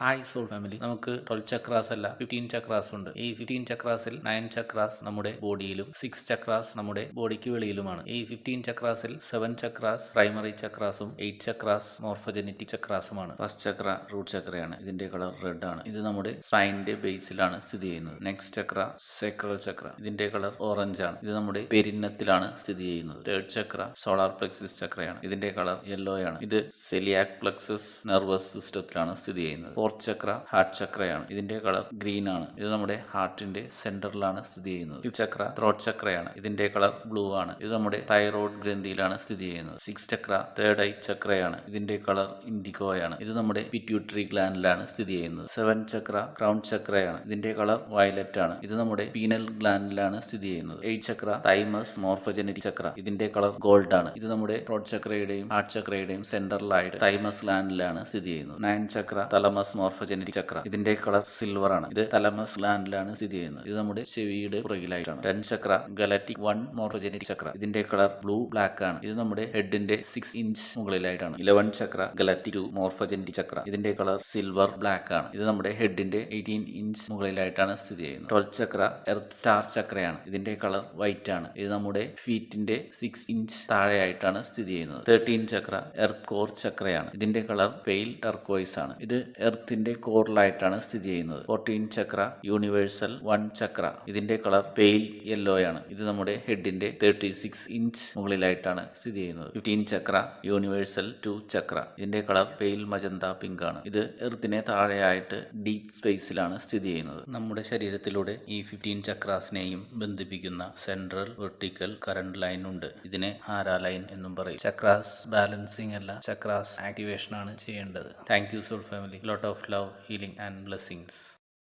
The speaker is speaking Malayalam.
ഹായ് സോൾ ഫാമിലി, നമുക്ക് 12 ചക്രാസ് അല്ല 15 ചക്രാസ് ഉണ്ട്. ഈ 15 ചക്രാസിൽ 9 ചക്രാസ് നമ്മുടെ ബോഡിയിലും 6 ചക്രാസ് നമ്മുടെ ബോഡിക്ക് വെളിയിലുമാണ്. ഈ 15 ചക്രാസിൽ 7 ചക്രാസ് പ്രൈമറി ചക്രാസും 8 ചക്രാസ് മോർഫോജനറ്റിക് ചക്രാസുമാണ്. ഫസ്റ്റ് ചക്ര റൂട്ട് ചക്രയാണ്. ഇതിന്റെ കളർ റെഡ് ആണ്. ഇത് നമ്മുടെ സ്പൈനിന്റെ ബേസിലാണ് സ്ഥിതി ചെയ്യുന്നത്. നെക്സ്റ്റ് ചക്ര സേക്രൽ ചക്ര. ഇതിന്റെ കളർ ഓറഞ്ച് ആണ്. ഇത് നമ്മുടെ പെരിന്നത്തിലാണ് സ്ഥിതി ചെയ്യുന്നത്. തേർഡ് ചക്ര സോളാർ പ്ലെക്സസ് ചക്രയാണ്. ഇതിന്റെ കളർ യെല്ലോ ആണ്. ഇത് സെലിയാക് പ്ലെക്സസ് നെർവസ് സിസ്റ്റത്തിലാണ് സ്ഥിതി ചെയ്യുന്നത്. ഫോർത്ത് ചക്ര ഹാർട്ട് ചക്രയാണ്. ഇതിന്റെ കളർ ഗ്രീൻ ആണ്. ഇത് നമ്മുടെ ഹാർട്ടിന്റെ സെന്ററിലാണ് സ്ഥിതി ചെയ്യുന്നത്. ഫിഫ്ത് ചക്ര ത്രോട്ട് ചക്രയാണ്. ഇതിന്റെ കളർ ബ്ലൂ ആണ്. ഇത് നമ്മുടെ തൈറോയ്ഡ് ഗ്രന്ഥിയിലാണ് സ്ഥിതി ചെയ്യുന്നത്. സിക്സ് ചക്ര തേർഡ് ഐ ചക്രയാണ്. ഇതിന്റെ കളർ ഇൻഡിഗോ ആണ്. ഇത് നമ്മുടെ പിറ്റ്യൂട്ടറി ഗ്ലാൻഡിലാണ് സ്ഥിതി ചെയ്യുന്നത്. സെവൻ ചക്ര ക്രൗൺ ചക്രയാണ്. ഇതിന്റെ കളർ വയലറ്റ് ആണ്. ഇത് നമ്മുടെ പീനൽ ഗ്ലാൻഡിലാണ് സ്ഥിതി ചെയ്യുന്നത്. എയ്റ്റ് ചക്ര തൈമസ് മോർഫോജനറ്റിക് ചക്ര. ഇതിന്റെ കളർ ഗോൾഡ് ആണ്. ഇത് നമ്മുടെ ത്രോട്ട് ചക്രയുടെയും ഹാർട്ട് ചക്രയുടെയും സെന്ററിലായിട്ട് തൈമസ് ഗ്ലാൻഡിലാണ് സ്ഥിതി ചെയ്യുന്നത്. നയൻ ചക്ര തലമസ് മോർഫോജനറ്റിക് ചക്ര. ഇതിന്റെ കളർ സിൽവർ ആണ്. ഇത് തലമസ് ഗ്ലാൻഡിലാണ് സ്ഥിതി ചെയ്യുന്നത്. ഇത് നമ്മുടെ ചെവിയുടെ പുറകിലായിട്ടാണ്. 10 ചക്ര ഗലാക്റ്റിക് 1 മോർഫോജനറ്റിക് ചക്ര. ഇതിന്റെ കളർ ബ്ലൂ ബ്ലാക്ക് ആണ്. ഇത് നമ്മുടെ ഹെഡിന്റെ 6 ഇഞ്ച് മുകളിലായിട്ടാണ്. 11 ചക്ര ഗലാക്റ്റിക് 2 മോർഫോജനറ്റിക് ചക്ര. ഇതിന്റെ കളർ സിൽവർ ബ്ലാക്ക് ആണ്. ഇത് നമ്മുടെ ഹെഡിന്റെ 18 ഇഞ്ച് മുകളിലായിട്ടാണ് സ്ഥിതി ചെയ്യുന്നത്. 12 ചക്ര എർത്ത് സ്റ്റാർ ചക്രയാണ്. ഇതിന്റെ കളർ വൈറ്റ് ആണ്. ഇത് നമ്മുടെ ഫീറ്റിന്റെ 6 ഇഞ്ച് താഴെയായിട്ടാണ് സ്ഥിതി ചെയ്യുന്നത്. 13 ചക്ര എർത്ത് കോർ ചക്രയാണ്. ഇതിന്റെ കളർ പെയിൽ ടർക്കോയിസ് ആണ്. ഇത് എർത്തിന്റെ കോറിലായിട്ടാണ് സ്ഥിതി ചെയ്യുന്നത്. 14 ചക്ര യൂണിവേഴ്സൽ 1 ചക്ര. ഇതിന്റെ കളർ പെയിൽ യെല്ലോ ആണ്. ഇത് നമ്മുടെ ഹെഡിന്റെ 36 ഇഞ്ച് മുകളിലായിട്ടാണ് സ്ഥിതി ചെയ്യുന്നത്. 15 ചക്ര യൂണിവേഴ്സൽ 2 ചക്ര. ഇതിന്റെ കളർ പെയിൽ മജന്ത പിങ്ക് ആണ്. ഇത് എർത്തിനെ താഴെയായിട്ട് ഡീപ് സ്പേസിലാണ് സ്ഥിതി ചെയ്യുന്നത്. നമ്മുടെ ശരീരത്തിലൂടെ ഈ 15 ചക്രാസിനെയും ബന്ധിപ്പിക്കുന്ന സെൻട്രൽ വെർട്ടിക്കൽ കറണ്ട് ലൈൻ ഉണ്ട്. ഇതിനെ ഹാര ലൈൻ എന്നും പറയും. ചക്രാസ് ബാലൻസിങ് അല്ല, ചക്രാസ് ആക്ടിവേഷൻ ആണ് ചെയ്യേണ്ടത്. Thank you soul family. Lot of love, healing and blessings.